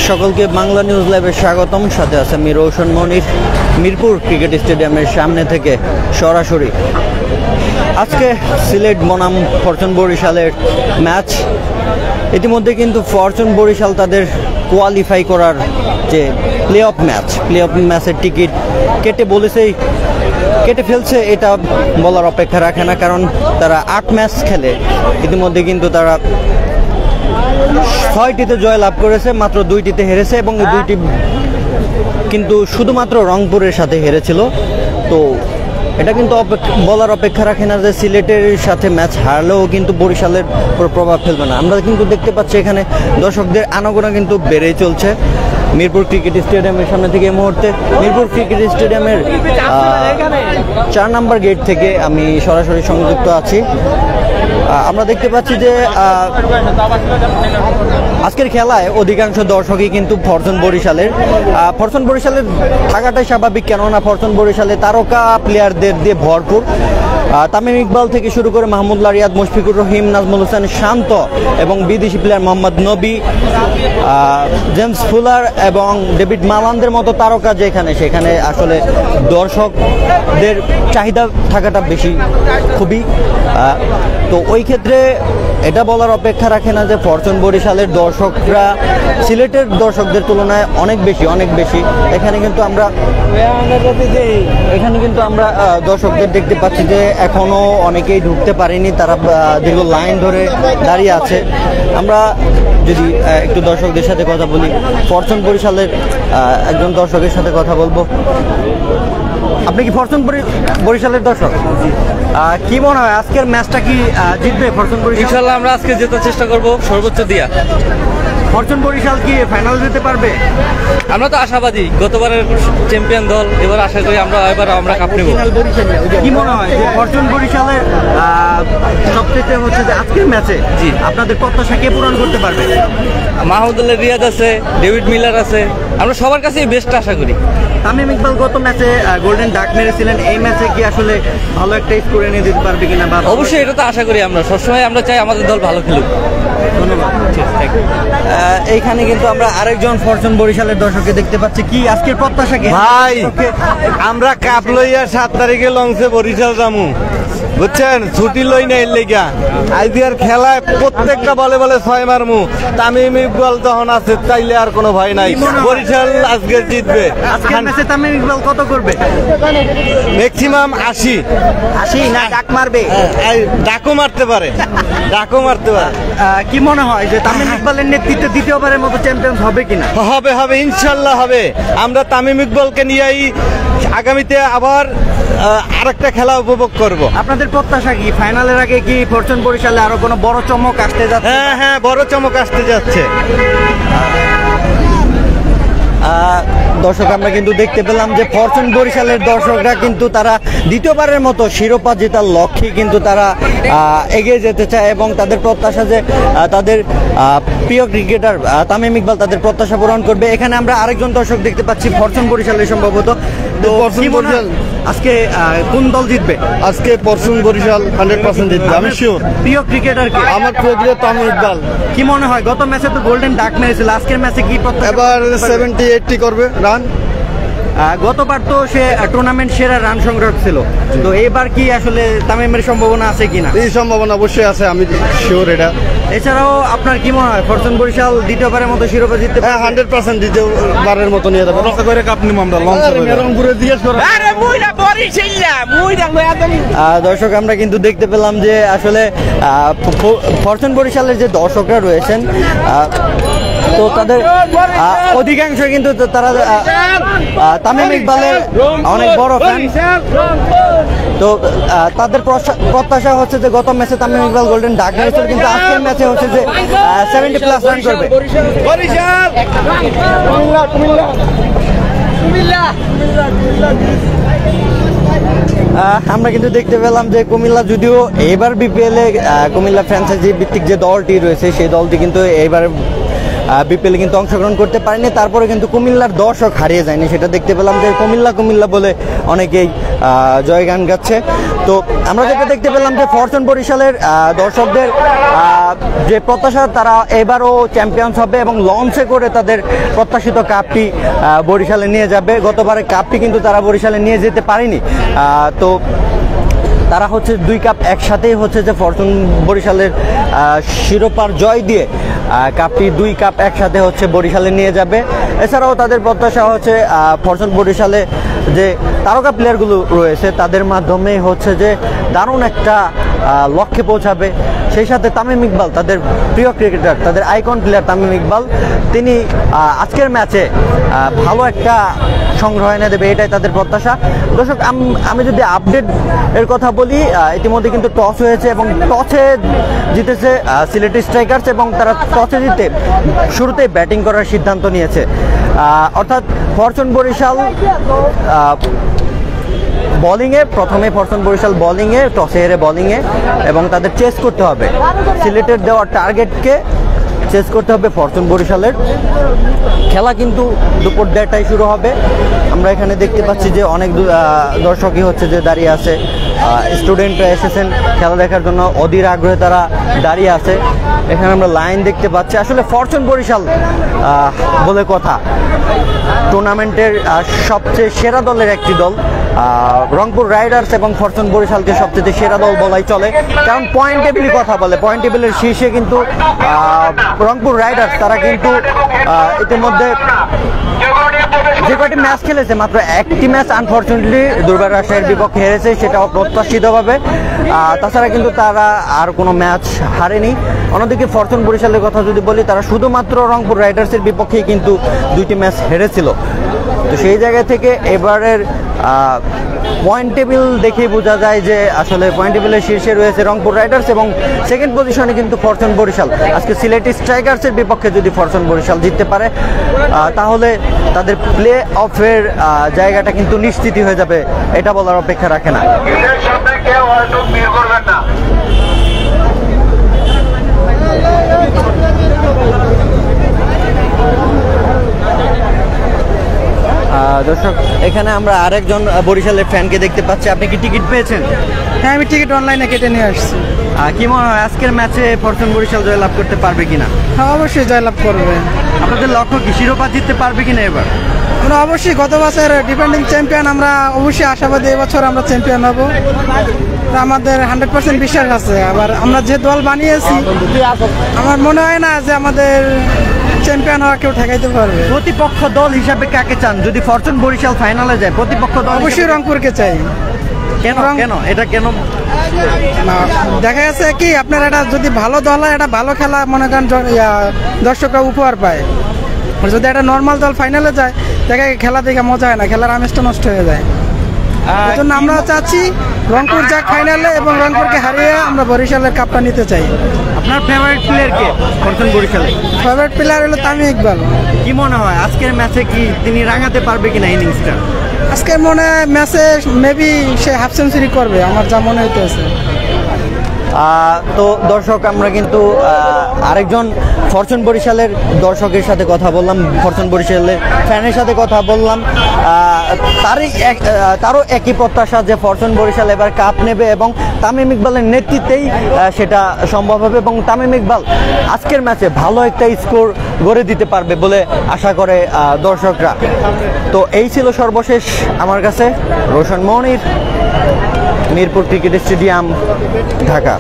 সকলকে বাংলা নিউজ লাইভে স্বাগতম। সাথে আছে আমি রৌশন মনির, মিরপুর ক্রিকেট স্টেডিয়ামের সামনে থেকে সরাসরি। আজকে সিলেট বনাম ফরচুন বরিশালের ম্যাচ। ইতিমধ্যে কিন্তু ফরচুন বরিশাল তাদের কোয়ালিফাই করার যে প্লে অফ ম্যাচের টিকিট কেটে ফেলছে, এটা বলার অপেক্ষা রাখে না, কারণ তারা 8 ম্যাচ খেলে ইতিমধ্যে কিন্তু তারা 6টিতে জয় লাভ করেছে, মাত্র 2টিতে হেরেছে এবং 2টি কিন্তু শুধুমাত্র রংপুরের সাথে হেরেছিল। তো এটা কিন্তু বলার অপেক্ষা রাখে না যে সিলেটের সাথে ম্যাচ হারলেও কিন্তু বরিশালের উপর প্রভাব ফেলবে না। আমরা কিন্তু দেখতে পাচ্ছি এখানে দর্শকদের আনাগোনা কিন্তু বেড়েই চলছে মিরপুর ক্রিকেট স্টেডিয়ামের সামনে থেকে। এই মুহূর্তে মিরপুর ক্রিকেট স্টেডিয়ামের 4 নম্বর গেট থেকে আমি সরাসরি সংযুক্ত আছি। আমরা দেখতে পাচ্ছি যে আজকের খেলায় অধিকাংশ দর্শকই কিন্তু ফরচুন বরিশালের থাকাটাই স্বাভাবিক, কেননা ফরচুন বরিশালে তারকা প্লেয়ারদের দিয়ে ভরপুর। তামিম ইকবাল থেকে শুরু করে মাহমুদুল্লাহ রিয়াদ, মুশফিকুর রহিম, নাজমুল হোসেন শান্ত এবং বিদেশি প্লেয়ার মোহাম্মদ নবী, জেমস ফুলার এবং ডেভিড মালানদের মতো তারকা সেখানে আসলে দর্শকদের চাহিদা থাকাটা খুবই। তো ওই ক্ষেত্রে এটা বলার অপেক্ষা রাখে না যে ফরচুন বরিশালের দর্শকরা সিলেটের দর্শকদের তুলনায় অনেক বেশি। এখানে কিন্তু আমরা দর্শকদের দেখতে পাচ্ছি যে এখনো অনেকেই ঢুকতে পারেনি, তারা দীর্ঘ লাইন ধরে দাঁড়িয়ে আছে। আমরা যদি একটু দর্শকদের সাথে কথা বলি, ফরচুন বরিশালের একজন দর্শকের সাথে কথা বলবো। আপনি কি ফরচুন বরিশালের দর্শক? কি মনে হয় আজকের ম্যাচটা কি জিতবে ফরচুন বরিশাল? ইনশাআল্লাহ আমরা আজকে জেতার চেষ্টা করব সর্বোচ্চ দিয়া। ফরচুন বরিশাল কি ফাইনাল যেতে পারবে? আমরা তো আশাবাদী, গতবারের চ্যাম্পিয়ন দল, এবার আশা করি আমরা কাপ নেব। কি মনে হয় যে ফরচুন বরিশালের সবচেয়ে হচ্ছে যে আজকের ম্যাচে জি আপনাদের প্রত্যাশা কে পূরণ করতে পারবে? মাহমুদুল্লাহ রিয়াদ আছে, ডেভিড মিলার আছে, আমরা সবার কাছেই বেস্ট আশা করি। তামিম ইকবাল গত ম্যাচে গোল্ডেন ডাক মেরেছিলেন, এই ম্যাচে কি আসলে ভালো একটা স্কোর এনে দিতে পারবে কিনা? অবশ্যই এটা তো আশা করি, আমরা সবসময় আমরা চাই আমাদের দল ভালো খেলুক। ধন্যবাদ। এইখানে কিন্তু আমরা আরেকজন ফরচুন বরিশালের দর্শককে দেখতে পাচ্ছি। কি আজকের প্রত্যাশা কি? ভাই আমরা কাপ লইয়া 7 তারিখে লঞ্চে বরিশাল যামু, বুঝছেন? ছুটি লই না এর লেগা। আজকের খেলায় প্রত্যেকটা বলে 6 মারমু। তামিম ইকবাল যখন আছে তাইলে আর কোনো ভয় নাই, বরিশাল আজকে জিতবে। আজকের ম্যাচে তামিম ইকবাল কত করবে? ম্যাক্সিমাম 80 না ডাক মারবে? ডাকও মারতে পারে। কি মনে হয় যে তামিম ইকবালের নেতৃত্বে দ্বিতীয়বারের মতো চ্যাম্পিয়ন হবে কিনা? হবে ইনশাল্লাহ হবে। আমরা তামিম ইকবালকে নিয়েই আগামীতে আবার আরেকটা খেলা উপভোগ করব। আপনাদের প্রত্যাশা কি ফাইনালের আগে কি ফরচুন বরিশালে আরো কোনো বড় চমক আসতে যাচ্ছে? হ্যাঁ বড় চমক আসতে যাচ্ছে। দর্শক আমরা কিন্তু দেখতে পেলাম যে ফরচুন বরিশালের দর্শকরা কিন্তু তারা দ্বিতীয়বারের মতো শিরোপা জেতার লক্ষ্যে কিন্তু তারা এগিয়ে যেতে চায় এবং তাদের প্রত্যাশা যে তাদের প্রিয় ক্রিকেটার তামিম ইকবাল তাদের প্রত্যাশা পূরণ করবে। এখানে আমরা আরেকজন দর্শক দেখতে পাচ্ছি ফরচুন বরিশালের সম্ভবত। তো আজকে কোন দল জিতবে? আজকে ফরচুন বরিশাল 100% জিতবে, আমি শিওর। প্রিয় ক্রিকেটার কি? আমার প্রিয় তামিম ইকবাল। কি মনে হয় গত ম্যাচে তো গোল্ডেন ডাক মেরেছিল, আজকের ম্যাচে কি প্রত্যাশা? এবার 70-80 করবে রান। গতবার তো সে টুর্নামেন্ট সেরা রান সংগ্রহ ছিল, তো এবার কি আসলে তামিমের সম্ভাবনা আছে কিনা? এই সম্ভাবনা অবশ্যই আছে, আমি শিওর এটা। এছাড়াও আপনার কি মনে হয় ফরচুন বরিশাল দ্বিতীয়বারের মতো শিরোপা জিততে? হ্যাঁ 100% দ্বিতীয়বারের মতো নিয়ে যাবে। করে কাপ নিব আমরা রংপুরে জিজ্ঞেস করো। দর্শক আমরা কিন্তু দেখতে পেলাম যে আসলে ফরচুন বরিশালের যে দর্শকরা রয়েছেন তো তাদের অধিকাংশ কিন্তু তারা তামিম ইকবালের অনেক বড় ফ্যান। তো তাদের প্রত্যাশা হচ্ছে যে গত ম্যাচে তামিম ইকবাল গোল্ডেন ডাক মেরেছিল, কিন্তু আজকের ম্যাচে হচ্ছে যে 70+ রান করবে। আমরা কিন্তু দেখতে পেলাম যে কুমিল্লা, যদিও এবার বিপিএল এ কুমিল্লা ফ্র্যাঞ্চাইজি ভিত্তিক যে দলটি রয়েছে সেই দলটি কিন্তু এবার বিপিএলে কিন্তু অংশগ্রহণ করতে পারেনি। তারপরে কিন্তু কুমিল্লার দর্শক হারিয়ে যায়নি, সেটা দেখতে পেলাম যে কুমিল্লা বলে অনেকেই জয়গান গাচ্ছে। তো আমরা যেটা দেখতে পেলাম যে ফরচুন বরিশালের দর্শকদের যে প্রত্যাশা, তারা এবারও চ্যাম্পিয়ন্স হবে এবং লঞ্চে করে তাদের প্রত্যাশিত কাপটি বরিশালে নিয়ে যাবে। গতবারের কাপটি কিন্তু তারা বরিশালে নিয়ে যেতে পারেনি। তো তারা হচ্ছে 2 কাপ একসাথেই হচ্ছে যে ফরচুন বরিশালের শিরোপার জয় দিয়ে কাপটি 2 কাপ একসাথে হচ্ছে বরিশালে নিয়ে যাবে। এছাড়াও তাদের প্রত্যাশা হচ্ছে ফরচুন বরিশালে যে তারকা প্লেয়ারগুলো রয়েছে তাদের মাধ্যমে হচ্ছে যে দারুণ একটা লক্ষ্যে পৌঁছাবে। সেই সাথে তামিম ইকবাল, তাদের প্রিয় ক্রিকেটার, তাদের আইকন প্লেয়ার তামিম ইকবাল, তিনি আজকের ম্যাচে ভালো একটা সংগ্রহ এনে দেবে, এটাই তাদের প্রত্যাশা। দর্শক, আমি যদি আপডেট এর কথা বলি, ইতিমধ্যে কিন্তু টস হয়েছে এবং টসে জিতেছে সিলেটি স্ট্রাইকার্স এবং তারা টসে জিতে শুরুতেই ব্যাটিং করার সিদ্ধান্ত নিয়েছে। অর্থাৎ ফরচুন বরিশাল বোলিংয়ে, প্রথমে ফরচুন বরিশাল বোলিংয়ে, টসে হেরে বোলিংয়ে, এবং তাদের চেস করতে হবে সিলেটের দেওয়া টার্গেটকে চেস করতে হবে ফরচুন বরিশালের। খেলা কিন্তু দুপুর 1:30টায় শুরু হবে। আমরা এখানে দেখতে পাচ্ছি যে অনেক দর্শকই হচ্ছে যে দাঁড়িয়ে আছে, স্টুডেন্টরা এসেছেন খেলা দেখার জন্য, অধীর আগ্রহে তারা দাঁড়িয়ে আছে। এখানে আমরা লাইন দেখতে পাচ্ছি। আসলে ফরচুন বরিশাল বলে কথা, টুর্নামেন্টের সবচেয়ে সেরা দলের একটি দল। রংপুর রাইডার্স এবং ফরচুন বরিশালকে সবচেয়ে সেরা দল বলাই চলে, কারণ পয়েন্ট টেবিলের কথা বলে, পয়েন্ট টেবিলের শীর্ষে কিন্তু রংপুর রাইডার্স, তারা কিন্তু ইতিমধ্যে যে কয়টি ম্যাচ খেলেছে মাত্র একটি ম্যাচ আনফরচুনেটলি দুর্বার রাজশাহীর বিপক্ষে হেরেছে, সেটা অপ্রত্যাশিতভাবে। তাছাড়া কিন্তু তারা আর কোনো ম্যাচ হারেনি। অন্যদিকে ফরচুন বরিশালের কথা যদি বলি, তারা শুধুমাত্র রংপুর রাইডার্সের বিপক্ষেই কিন্তু 2টি ম্যাচ হেরেছিল। তো সেই জায়গা থেকে এবারের পয়েন্ট টেবিল দেখেই বোঝা যায় যে আসলে পয়েন্ট টেবিলের শীর্ষে রয়েছে রংপুর রাইডার্স এবং সেকেন্ড পজিশনে কিন্তু ফরচুন বরিশাল। আজকে সিলেটি স্ট্রাইকার্সের বিপক্ষে যদি ফরচুন বরিশাল জিততে পারে, তাহলে তাদের প্লে অফের জায়গাটা কিন্তু নিশ্চিতই হয়ে যাবে, এটা বলার অপেক্ষা রাখে না। দর্শক, এখানে আমরা আরেকজন বরিশালের ফ্যানকে দেখতে পাচ্ছি। আপনি কি টিকিট পেয়েছেন? হ্যাঁ, আমি টিকিট অনলাইনে কেটে নিয়ে আসছি। কি মনে হয় আজকের ম্যাচে ফরচুন বরিশাল জয়লাভ করতে পারবে কিনা? হ্যাঁ, অবশ্যই জয়লাভ করবে। আপনাদের লক্ষ্য কি শিরোপা জিততে পারবে কিনা এবার? আমরা অবশ্যই গত বছর ডিফেন্ডিং চ্যাম্পিয়ন, আমরা অবশ্যই আশাবাদী এবছর আমরা চ্যাম্পিয়ন হব, আমাদের 100% বিশ্বাস আছে। আবার আমরা যে দল বানিয়েছি, আমার মনে হয় না যে আমাদের চ্যাম্পিয়ন হওয়া কেউ ঠেকাইতে পারবে। প্রতিপক্ষ দল হিসাবে কাকে চান যদি ফরচুন বরিশাল ফাইনালে যায়? প্রতিপক্ষ দল অবশ্যই রংপুরকে চাই। কেন কেন এটা কেন? দেখা যাচ্ছে কি, আপনার এটা যদি ভালো দল হয়, এটা ভালো খেলা মনে করেন দর্শকরা উপহার পায়। যদি একটা নর্মাল দল ফাইনালে যায়, দেখা খেলা দেখে মজা হয় না, খেলার আমেজটা নষ্ট হয়ে যায়। এই জন্য আমরা চাচ্ছি রংপুর যাক ফাইনালে এবং রংপুরকে হারিয়ে আমরা বরিশালের কাপটা নিতে চাই। আপনার ফেভারিট প্লেয়ার কে ফরচুন বরিশালে? ফেভারিট প্লেয়ার হলো তামিম ইকবাল। কি মনে হয় আজকের ম্যাচে কি তিনি রাঙাতে পারবে কিনা ইনিংসটা? আজকে মনে হয় ম্যাচে মেবি সে হাফ সেঞ্চুরি করবে, আমার যা মনে হইতেছে। তো দর্শক, আমরা কিন্তু আরেকজন ফরচুন বরিশালের দর্শকের সাথে কথা বললাম, ফরচুন বরিশালের ফ্যানের সাথে কথা বললাম। তারও একই প্রত্যাশা যে ফরচুন বরিশাল এবার কাপ নেবে এবং তামিম ইকবালের নেতৃত্বেই সেটা সম্ভব হবে এবং তামিম ইকবাল আজকের ম্যাচে ভালো একটা স্কোর গড়ে দিতে পারবে বলে আশা করে দর্শকরা। তো এই ছিল সর্বশেষ আমার কাছে। রোশন মনির, মিরপুর ক্রিকেট স্টেডিয়াম, ঢাকা।